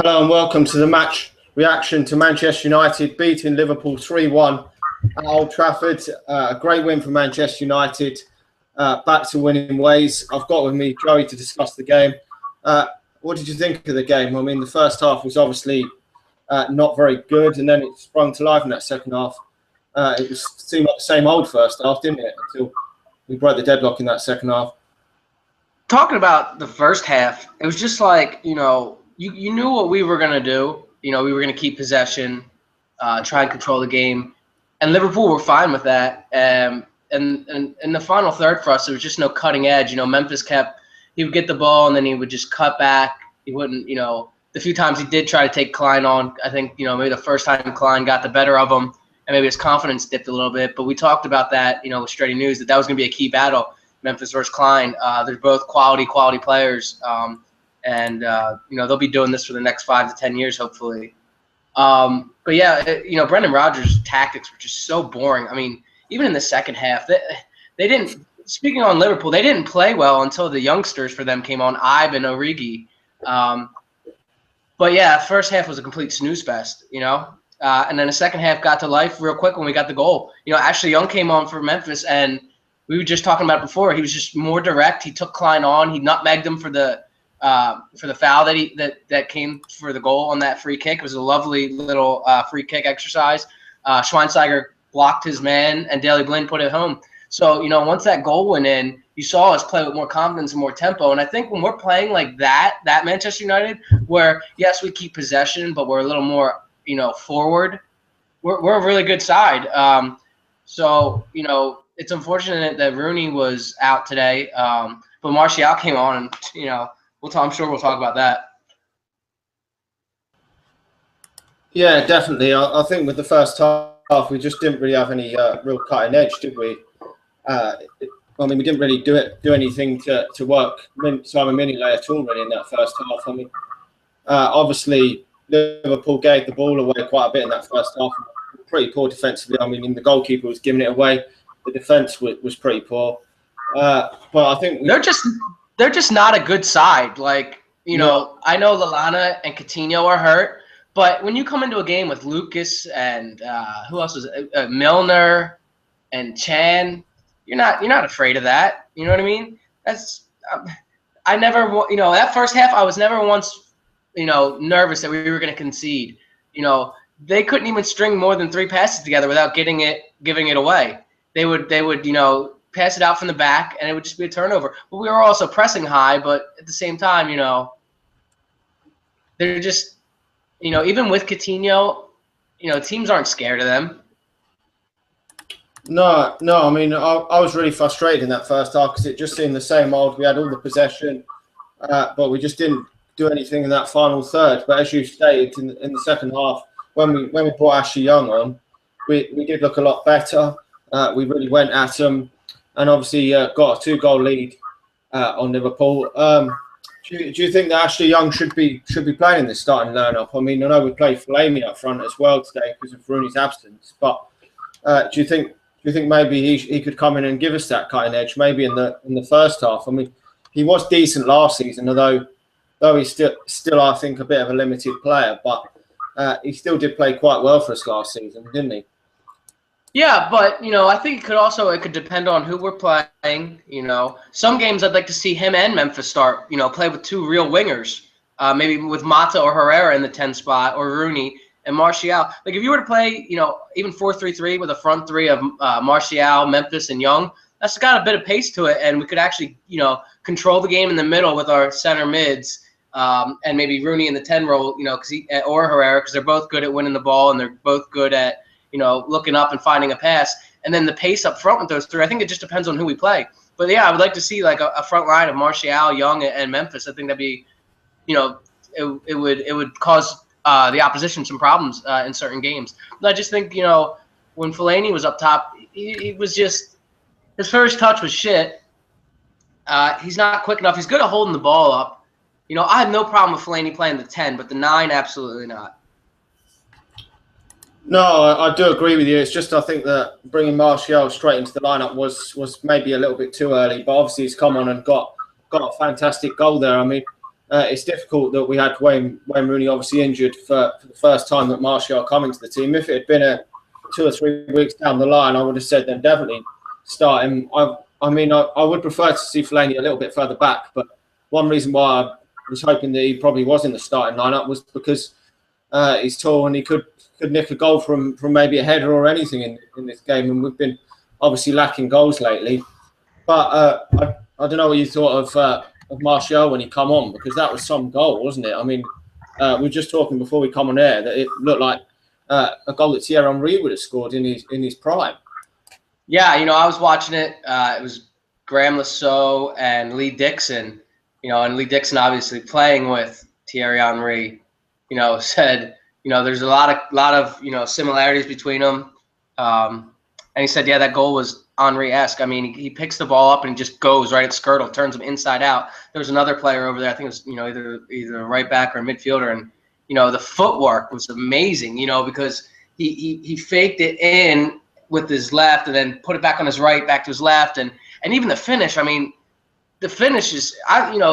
Hello and welcome to the match reaction to Manchester United beating Liverpool 3-1 at Old Trafford. A great win for Manchester United, back to winning ways. I've got with me Joey to discuss the game. What did you think of the game? I mean, the first half was obviously not very good, and then it sprung to life in that second half. Seemed like the same old first half, didn't it? Until we broke the deadlock in that second half. Talking about the first half, it was just like, you knew what we were going to do. We were going to keep possession, try and control the game. And Liverpool were fine with that. And in the final third for us, there was just no cutting edge. Memphis he would get the ball and then he would just cut back. He wouldn't, the few times he did try to take Klein on, I think, maybe the first time Klein got the better of him and maybe his confidence dipped a little bit. But we talked about that, with Straight News, that was going to be a key battle. Memphis versus Klein. They're both quality players, and they'll be doing this for the next 5 to 10 years, hopefully. But yeah, Brendan Rodgers' tactics were just so boring. I mean, even in the second half, they didn't. Speaking on Liverpool, they didn't play well until the youngsters for them came on, Ibe and Origi. But yeah, first half was a complete snooze fest, and then the second half got to life real quick when we got the goal. Ashley Young came on for Memphis, and we were just talking about it before. He was just more direct. He took Klein on. He nutmegged him for the foul that came for the goal on that free kick. It was a lovely little free kick exercise. Schweinsteiger blocked his man, and Daley Blind put it home. So, once that goal went in, you saw us play with more confidence and more tempo. And I think when we're playing like that Manchester United, where, yes, we keep possession, but we're a little more, forward, we're a really good side. It's unfortunate that Rooney was out today, but Martial came on, and I'm sure we'll talk about that. Yeah, definitely. I think with the first half, we just didn't really have any real cutting edge, did we? We didn't really do anything to work Simon Mignolet at all, really, in that first half. Obviously, Liverpool gave the ball away quite a bit in that first half. Pretty poor defensively. The goalkeeper was giving it away. The defense was pretty poor, but I think they're just not a good side. No. I know Lallana and Coutinho are hurt, but when you come into a game with Lucas and who else was it? Milner and Chan, you're not afraid of that. You know what I mean? I never that first half I was never once nervous that we were going to concede. They couldn't even string more than 3 passes together without giving it away. They would pass it out from the back, and it would just be a turnover. But we were also pressing high, but at the same time, they're just, even with Coutinho, teams aren't scared of them. No. I was really frustrated in that first half because it just seemed the same old. We had all the possession, but we just didn't do anything in that final third. But as you stated, in the second half, when we brought Ashley Young on, we did look a lot better. We really went at them, and obviously got a 2-goal lead on Liverpool. Do you think that Ashley Young should be playing in this starting lineup? I know we played Fellaini up front as well today because of Rooney's absence. But do you think maybe he could come in and give us that cutting edge maybe in the first half? He was decent last season, although he's still I think a bit of a limited player, but he still did play quite well for us last season, didn't he? Yeah, but, I think it could depend on who we're playing, Some games I'd like to see him and Memphis start, play with 2 real wingers, maybe with Mata or Herrera in the 10 spot, or Rooney and Martial. Like, if you were to play, even 4-3-3 with a front 3 of Martial, Memphis, and Young, that's got a bit of pace to it, and we could actually, control the game in the middle with our center mids, and maybe Rooney in the 10 role, or Herrera, because they're both good at winning the ball, and they're both good at looking up and finding a pass, and then the pace up front with those 3. I think it just depends on who we play. But yeah, I would like to see like a front line of Martial, Young, and Memphis. I think that'd be, it would cause the opposition some problems in certain games. But I just think when Fellaini was up top, he was just, his first touch was shit. He's not quick enough. He's good at holding the ball up. I have no problem with Fellaini playing the 10, but the 9, absolutely not. No, I do agree with you. It's just I think that bringing Martial straight into the lineup was maybe a little bit too early. But obviously he's come on and got a fantastic goal there. it's difficult that we had Wayne Rooney obviously injured for the first time that Martial coming to the team. If it had been 2 or 3 weeks down the line, I would have said then definitely start him. I would prefer to see Fellaini a little bit further back, but one reason why I was hoping that he probably was in the starting lineup was because he's tall and he could nick a goal from maybe a header or anything in this game, and we've been obviously lacking goals lately. But I don't know what you thought of Martial when he come on, because that was some goal, wasn't it? I mean, we were just talking before we come on air that it looked like a goal that Thierry Henry would have scored in his prime. Yeah, I was watching it. It was Graham Lasso and Lee Dixon, and Lee Dixon obviously playing with Thierry Henry, said, there's a lot of similarities between them. And he said, yeah, that goal was Henry-esque. I mean, he picks the ball up and he just goes right at Skirtle, turns him inside out. There was another player over there, I think it was, either a right back or a midfielder, and, the footwork was amazing, because he faked it in with his left and then put it back on his right, back to his left, and even the finish. I mean, the finish is,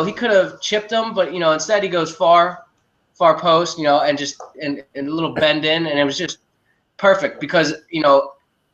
he could have chipped him, but instead he goes far post, and just and a little bend in, and it was just perfect because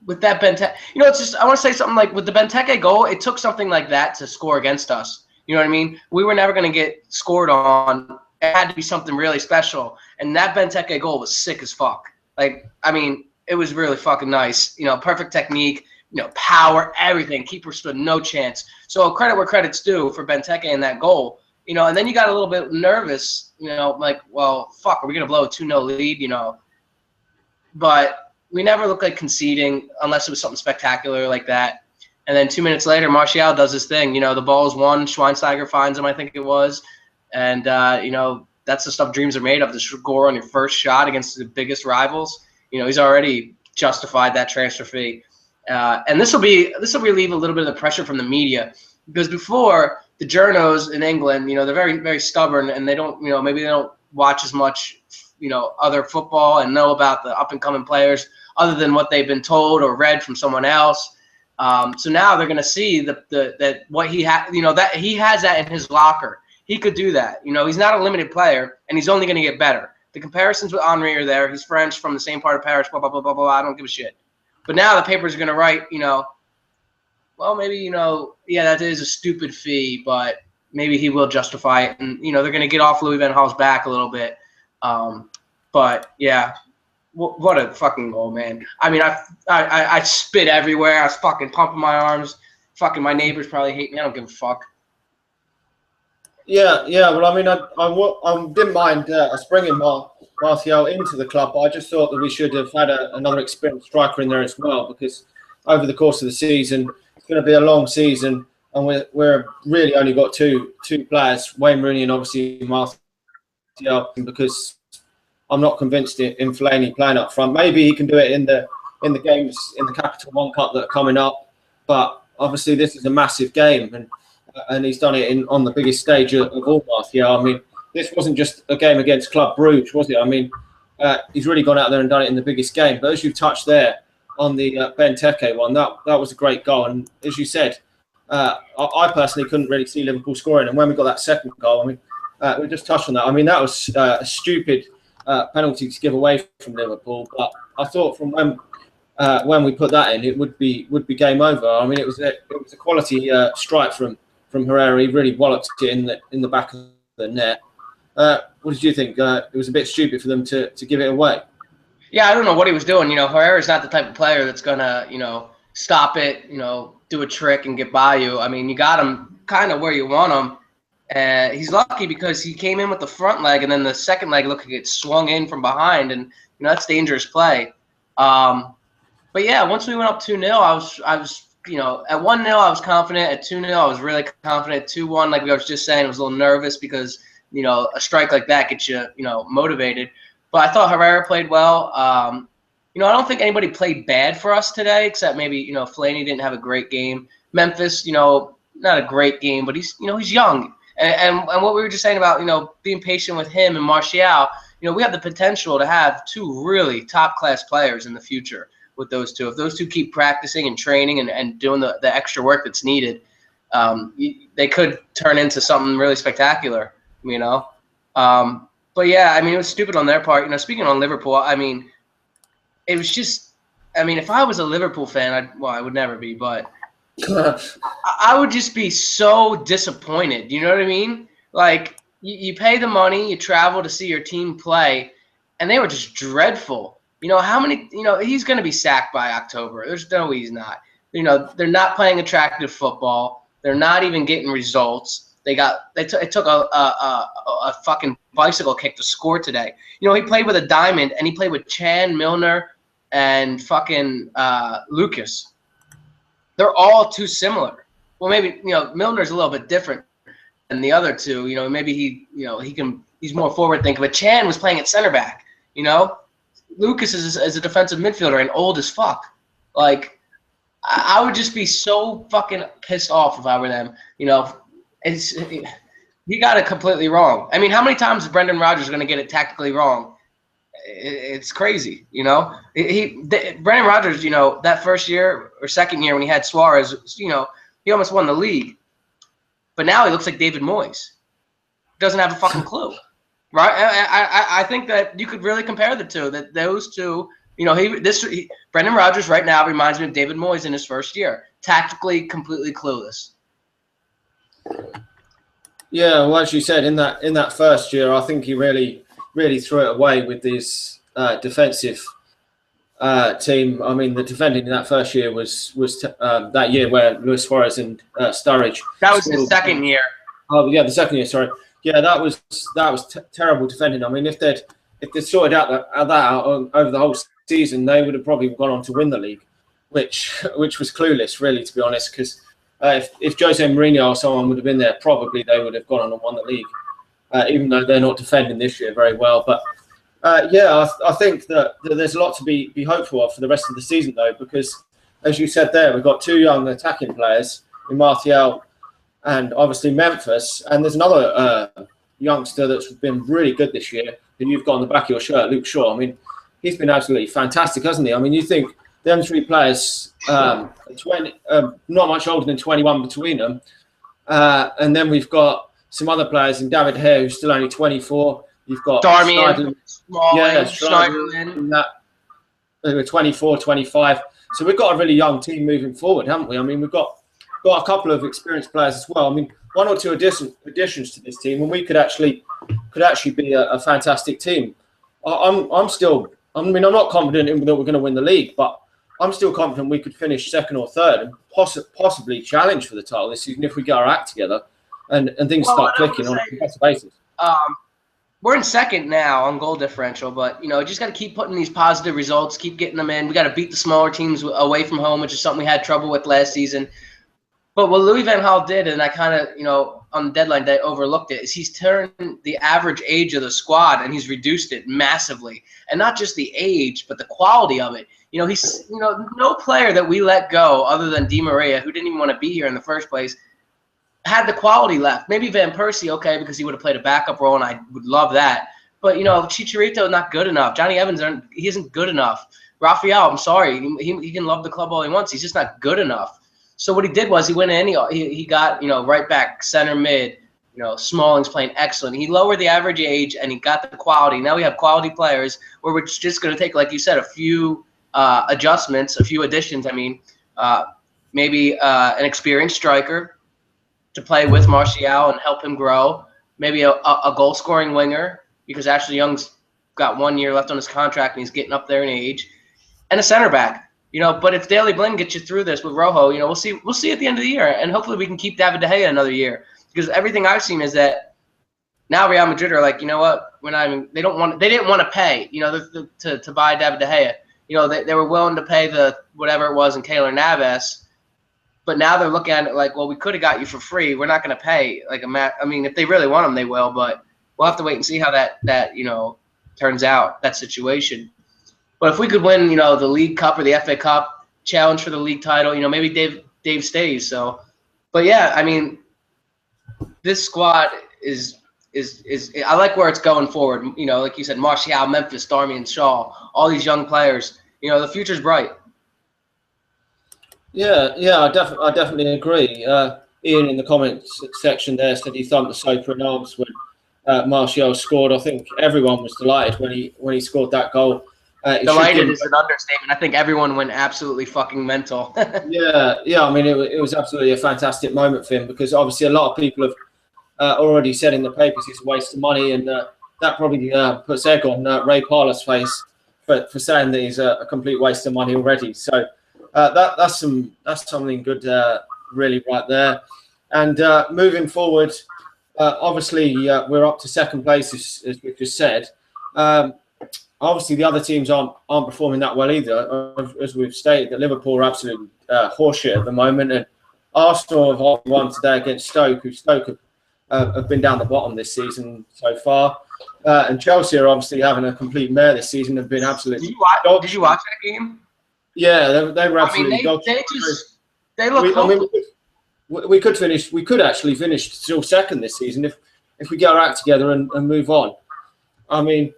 with that benteke, it's just, I want to say something like with the benteke goal, it took something like that to score against us. You know what I mean? We were never going to get scored on. It had to be something really special, and that benteke goal was sick as fuck. Like, I mean, it was really fucking nice. Perfect technique, power, everything. Keeper stood no chance. So credit where credit's due for Benteke and that goal. And then you got a little bit nervous, like, well, fuck, are we going to blow a 2-0 lead, But we never looked like conceding unless it was something spectacular like that. And then 2 minutes later, Martial does his thing. The ball is won. Schweinsteiger finds him, I think it was. And, that's the stuff dreams are made of, to score on your first shot against the biggest rivals. He's already justified that transfer fee. And this will relieve a little bit of the pressure from the media, because before, the journos in England, they're very, very stubborn, and they don't, maybe they don't watch as much, other football and know about the up-and-coming players other than what they've been told or read from someone else. So now they're going to see that what he has, that he has that in his locker. He could do that. He's not a limited player, and he's only going to get better. The comparisons with Henry are there. He's French, from the same part of Paris, blah, blah, blah, blah, blah. I don't give a shit. But now the papers are going to write, well, maybe, yeah, that is a stupid fee, but maybe he will justify it. And, they're going to get off Louis van Gaal's back a little bit. But, yeah, what a fucking goal, man. I mean, I spit everywhere. I was fucking pumping my arms. Fucking my neighbors probably hate me. I don't give a fuck. Yeah. Well, I mean, I didn't mind bringing Martial into the club, but I just thought that we should have had another experienced striker in there as well, because over the course of the season, it's going to be a long season, and we're really only got two players, Wayne Rooney and obviously Martial, because I'm not convinced in Fellaini playing up front. Maybe he can do it in the games in the Capital One Cup that are coming up, but obviously this is a massive game, and he's done it on the biggest stage of all, Martial. I mean, this wasn't just a game against Club Brugge, was it? I mean, he's really gone out there and done it in the biggest game. But as you've touched there on the Benteke one, that was a great goal. And as you said, I personally couldn't really see Liverpool scoring. And when we got that second goal, I mean, we just touched on that. I mean, that was a stupid penalty to give away from Liverpool. But I thought from when we put that in, it would be game over. I mean, it was a quality strike from herrera. He really walloped it in the back of the net. What did you think? It was a bit stupid for them to give it away. Yeah, I don't know what he was doing. Herrera's not the type of player that's gonna, stop it, do a trick and get by you. I mean, you got him kind of where you want him. He's lucky because he came in with the front leg, and then the second leg looked like it swung in from behind, and that's dangerous play. But yeah, once we went up 2-0, I was at 1-0 I was confident. At 2-0 I was really confident. 2-1, like I was just saying, I was a little nervous because a strike like that gets you motivated. But I thought Herrera played well. I don't think anybody played bad for us today, except maybe Fellaini didn't have a great game. Memphis, not a great game, but he's young. And what we were just saying about being patient with him and Martial, we have the potential to have two really top class players in the future with those two. If those two keep practicing and training and doing the extra work that's needed, they could turn into something really spectacular. you know. But yeah, I mean, it was stupid on their part. You know, speaking on Liverpool, I mean, it was just, I mean, if I was a Liverpool fan, I would never be, but I would just be so disappointed. You know what I mean? Like, you pay the money, you travel to see your team play, and they were just dreadful. You know, how many, you know, he's going to be sacked by October. There's no way he's not. You know, they're not playing attractive football. They're not even getting results. It took a fucking bicycle kick to score today. You know, he played with a diamond, and he played with Chan, Milner, and fucking Lucas. They're all too similar. Well, maybe, you know, Milner's a little bit different than the other two. You know, maybe he's more forward thinking. But Chan was playing at center back. You know, Lucas is a defensive midfielder and old as fuck. Like, I would just be so fucking pissed off if I were them. You know, he got it completely wrong. I mean, how many times is Brendan Rodgers going to get it tactically wrong? It's crazy, you know. Brendan Rodgers, you know, that first year or second year when he had Suarez, you know, he almost won the league. But now he looks like David Moyes. Doesn't have a fucking clue, right? I think that you could really compare the two. That those two, you know, Brendan Rodgers right now reminds me of David Moyes in his first year, tactically completely clueless. Yeah, well, as you said, in that first year, I think he really threw it away with his defensive team. I mean, the defending in that first year was that year where Luis Suarez and Sturridge. That was the second year. Oh yeah, the second year. Sorry. Yeah, that was terrible defending. I mean, if they'd sorted out that out over the whole season, they would have probably gone on to win the league, which was clueless, really, to be honest. Because if Jose Mourinho or someone would have been there, probably they would have gone on and won the league, even though they're not defending this year very well. But yeah, I think that there's a lot to be hopeful of for the rest of the season, though, because as you said there, we've got two young attacking players in Martial and obviously Memphis, and there's another youngster that's been really good this year that you've got on the back of your shirt, Luke Shaw. I mean, he's been absolutely fantastic, hasn't he? I mean, you think them three players, 20, not much older than 21 between them, and then we've got some other players in David Hare, who's still only 24. You've got Darmian, Schneiderlin, that they were 24, 25. So we've got a really young team moving forward, haven't we? I mean, we've got a couple of experienced players as well. I mean, one or two additions to this team, and we could actually be a fantastic team. I'm not confident that we're going to win the league, but I'm still confident we could finish second or third and possibly challenge for the title this season if we get our act together and things start clicking on a competitive basis. We're in second now on goal differential, but, you know, just got to keep putting these positive results, keep getting them in. We got to beat the smaller teams away from home, which is something we had trouble with last season. But what Louis van Gaal did, and I kind of, you know, on the deadline day overlooked it, is he's turned the average age of the squad and he's reduced it massively. And not just the age, but the quality of it. You know, no player that we let go other than Di Maria, who didn't even want to be here in the first place, had the quality left. Maybe Van Persie, okay, because he would have played a backup role, and I would love that. But, you know, Chicharito is not good enough. Johnny Evans, he isn't good enough. Rafael, I'm sorry, he can love the club all he wants. He's just not good enough. So what he did was he went in, he got, you know, right back, center mid, you know, Smalling's playing excellent. He lowered the average age, and he got the quality. Now we have quality players where we're just going to take, like you said, a few adjustments, a few additions. I mean, maybe an experienced striker to play with Martial and help him grow. Maybe a goal-scoring winger, because Ashley Young's got 1 year left on his contract and he's getting up there in age, and a center back. You know, but if Daley Blind gets you through this with Rojo, you know, we'll see at the end of the year, and hopefully we can keep David De Gea another year, because everything I've seen is that now Real Madrid are like, you know what, they didn't want to pay, you know, to buy David De Gea. You know, they were willing to pay the whatever it was in Keylor Navas, but now they're looking at it like, well, we could have got you for free. We're not going to pay like I mean, if they really want him, they will, but we'll have to wait and see how that you know turns out, that situation. But if we could win, you know, the League Cup or the FA Cup, challenge for the league title, you know, maybe Dave stays. So, but yeah, I mean, this squad is I like where it's going forward. You know, like you said, Martial, Memphis, Darmian, Shaw, all these young players. You know, the future's bright. Yeah, I definitely agree. Ian in the comments section there said he thumped the sofa in arms Martial scored. I think everyone was delighted when he scored that goal. Delighted is an understatement. I think everyone went absolutely fucking mental. Yeah. I mean, it was absolutely a fantastic moment for him, because obviously a lot of people have already said in the papers it's a waste of money, and that probably puts egg on Ray Parlour's face for saying that he's a complete waste of money already. So that's something good, really, right there. And moving forward, obviously we're up to second place, as we've just said. Obviously, the other teams aren't performing that well either. As we've stated, that Liverpool are absolutely horseshit at the moment, and Arsenal have won today against Stoke, who Stoke have been down the bottom this season so far. And Chelsea are obviously having a complete mare this season. Have been absolutely. Did you watch that game? Yeah, they were absolutely. They look hopeless. We could actually finish still second this season if we get our act together and move on. I mean,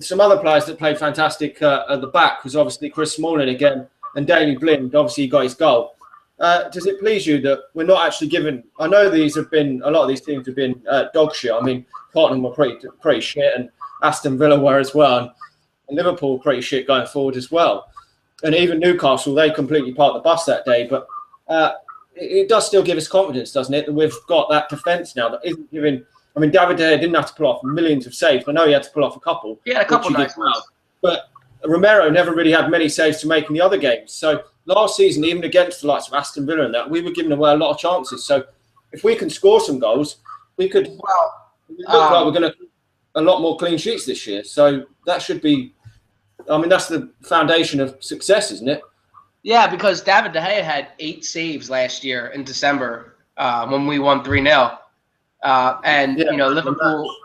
some other players that played fantastic at the back was obviously Chris Smalling again, and Daley Blind. Obviously, he got his goal. Does it please you that we're not actually given? I know a lot of these teams have been dog shit. I mean, Tottenham were pretty shit, and Aston Villa were as well, and Liverpool were pretty shit going forward as well, and even Newcastle, they completely parked the bus that day. But it does still give us confidence, doesn't it, that we've got that defence now that isn't giving. I mean, David De Gea didn't have to pull off millions of saves. I know he had to pull off a couple. He had a couple nice ones. But Romero never really had many saves to make in the other games. So last season, even against the likes of Aston Villa and that, we were giving away a lot of chances. So if we can score some goals, we could look like we're going to a lot more clean sheets this year. So that should be, I mean, that's the foundation of success, isn't it? Yeah, because David De Gea had 8 saves last year in December when we won 3-0. And you know, Liverpool,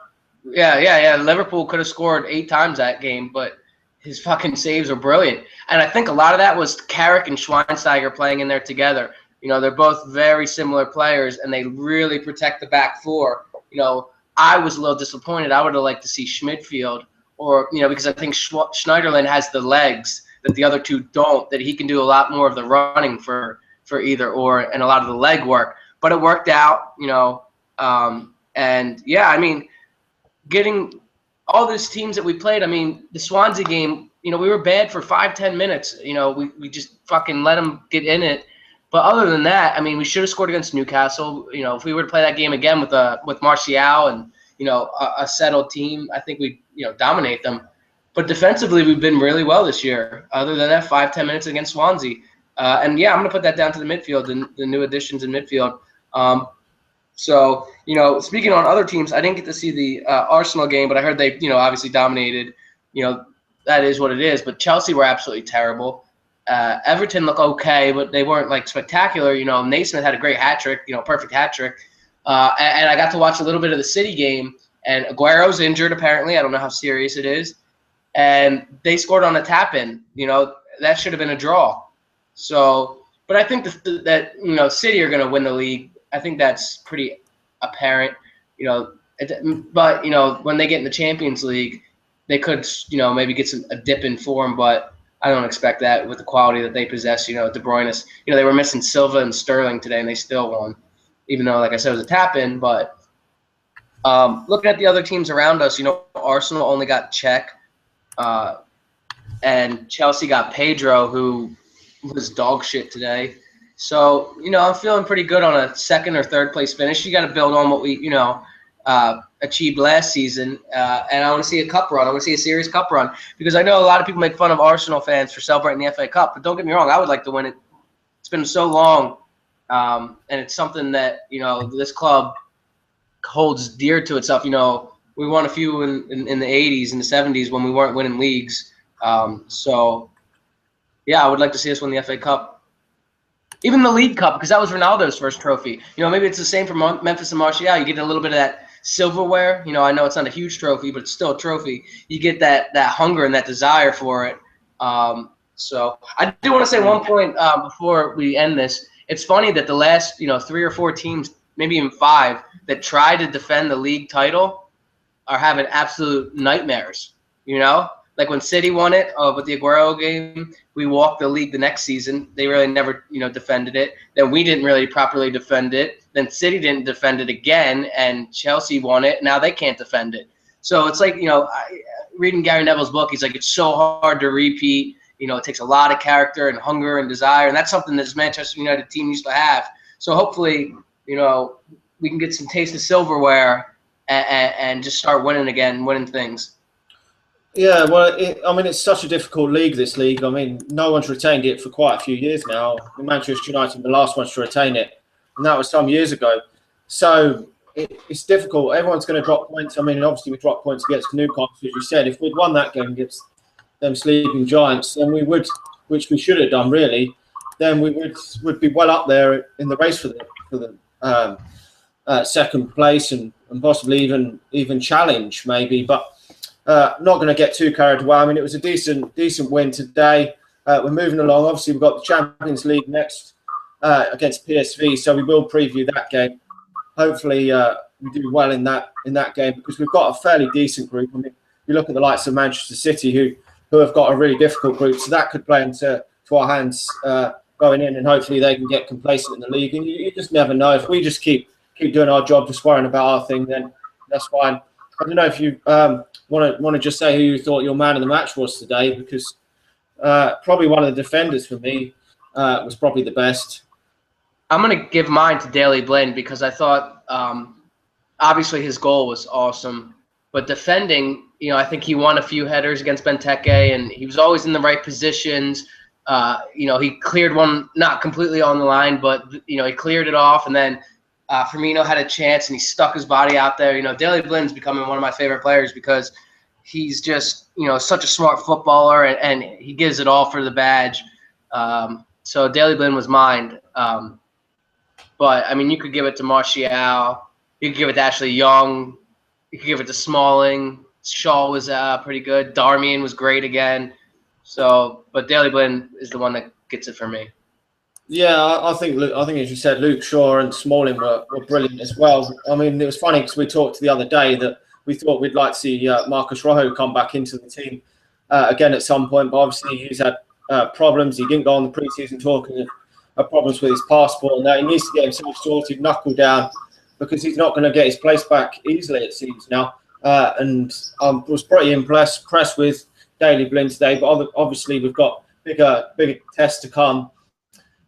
Liverpool could have scored 8 times that game, but his fucking saves are brilliant. And I think a lot of that was Carrick and Schweinsteiger playing in there together. You know, they're both very similar players, and they really protect the back four. You know, I was a little disappointed. I would have liked to see Schmidfield, or, you know, because I think Schneiderlin has the legs that the other two don't, that he can do a lot more of the running for either or, and a lot of the leg work. But it worked out, you know. And yeah, I mean, getting all these teams that we played, I mean, the Swansea game, you know, we were bad for 5-10 minutes. You know, we just fucking let them get in it. But other than that, I mean, we should have scored against Newcastle. You know, if we were to play that game again with Martial and, you know, a settled team, I think we'd, you know, dominate them. But defensively, we've been really well this year. Other than that, 5-10 minutes against Swansea. And yeah, I'm going to put that down to the midfield, the new additions in midfield. So, you know, speaking on other teams, I didn't get to see the Arsenal game, but I heard they, you know, obviously dominated. You know, that is what it is. But Chelsea were absolutely terrible. Everton looked okay, but they weren't, like, spectacular. You know, Naismith had a great hat trick, you know, perfect hat trick. And I got to watch a little bit of the City game, and Aguero's injured apparently. I don't know how serious it is. And they scored on a tap-in. You know, that should have been a draw. So, but I think that, you know, City are going to win the league. I think that's pretty apparent, you know. But, you know, when they get in the Champions League, they could, you know, maybe get a dip in form. But I don't expect that with the quality that they possess. You know, De Bruyne is, you know, they were missing Silva and Sterling today, and they still won, even though, like I said, it was a tap-in. But looking at the other teams around us, you know, Arsenal only got Cech, and Chelsea got Pedro, who was dog shit today. So, you know, I'm feeling pretty good on a second or third place finish. You got to build on what we, you know, achieved last season. And I want to see a cup run. I want to see a serious cup run, because I know a lot of people make fun of Arsenal fans for celebrating the FA Cup. But don't get me wrong, I would like to win it. It's been so long. And it's something that, you know, this club holds dear to itself. You know, we won a few in the 80s and the 70s when we weren't winning leagues. So, yeah, I would like to see us win the FA Cup. Even the League Cup, because that was Ronaldo's first trophy. You know, maybe it's the same for Memphis and Martial. You get a little bit of that silverware. You know, I know it's not a huge trophy, but it's still a trophy. You get that hunger and that desire for it. So I do want to say one point before we end this. It's funny that the last, you know, 3 or 4 teams, maybe even 5, that try to defend the league title are having absolute nightmares. You know, Like when City won it with the Aguero game, we walked the league the next season. They really never, defended it. Then we didn't really properly defend it. Then City didn't defend it again, and Chelsea won it. Now they can't defend it. So it's like, reading Gary Neville's book, he's like, it's so hard to repeat. It takes a lot of character and hunger and desire, and that's something this Manchester United team used to have. So hopefully, we can get some taste of silverware and just start winning again, winning things. Yeah, well, it's such a difficult league, this league. I mean, no one's retained it for quite a few years now. Manchester United, the last ones to retain it, and that was some years ago. So it's difficult. Everyone's going to drop points. I mean, obviously we dropped points against Newcastle, as you said. If we'd won that game against them sleeping giants, then we would, which we should have done really, then we would be well up there in the race for the second place and possibly even challenge maybe. But not going to get too carried away. I mean, it was a decent win today. We're moving along. Obviously, we've got the Champions League next against PSV, so we will preview that game. Hopefully, we do well in that game because we've got a fairly decent group. I mean, you look at the likes of Manchester City, who have got a really difficult group, so that could play into our hands going in, and hopefully they can get complacent in the league. And you just never know. If we just keep doing our job, just worrying about our thing, then that's fine. I don't know if you want to just say who you thought your man of the match was today, because probably one of the defenders for me was probably the best. I'm going to give mine to Daley Blind because I thought obviously his goal was awesome, but defending, I think he won a few headers against Benteke, and he was always in the right positions. He cleared one, not completely on the line, but he cleared it off, and then Firmino had a chance and he stuck his body out there. Daley Blind's becoming one of my favorite players because he's just, such a smart footballer and he gives it all for the badge. So Daley Blind was mine. But, I mean, you could give it to Martial. You could give it to Ashley Young. You could give it to Smalling. Shaw was pretty good. Darmian was great again. So, but Daley Blind is the one that gets it for me. Yeah, I think as you said, Luke Shaw and Smalling were brilliant as well. I mean, it was funny because we talked the other day that we thought we'd like to see Marcus Rojo come back into the team again at some point, but obviously he's had problems. He didn't go on the pre-season tour because of problems with his passport, and that he needs to get himself sorted, knuckle down, because he's not going to get his place back easily, it seems now. And I was pretty impressed with Daley Blind today, but obviously we've got bigger tests to come.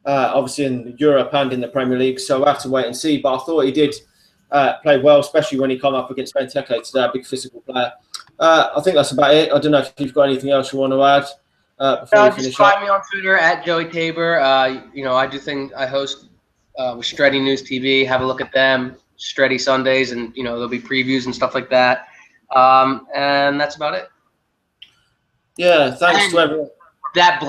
Obviously in Europe and in the Premier League, so we'll have to wait and see. But I thought he did play well, especially when he came up against Benteke today, a big physical player. I think that's about it. I don't know if you've got anything else you want to add before we finish just find me on Twitter at Joey Tabor. I do think I host with Stretty News TV. Have a look at them, Stretty Sundays, and there'll be previews and stuff like that. And that's about it. Yeah, thanks to everyone. That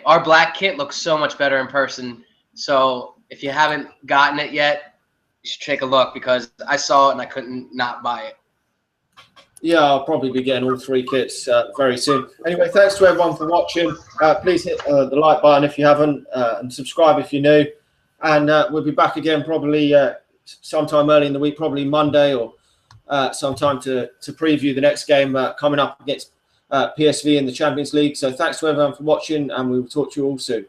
our black kit looks so much better in person. So if you haven't gotten it yet, you should take a look because I saw it and I couldn't not buy it. Yeah, I'll probably be getting all three kits very soon. Anyway, thanks to everyone for watching. Please hit the like button if you haven't and subscribe if you're new. And we'll be back again probably sometime early in the week, probably Monday or sometime to preview the next game coming up against PSV in the Champions League. So thanks to everyone for watching, and we will talk to you all soon.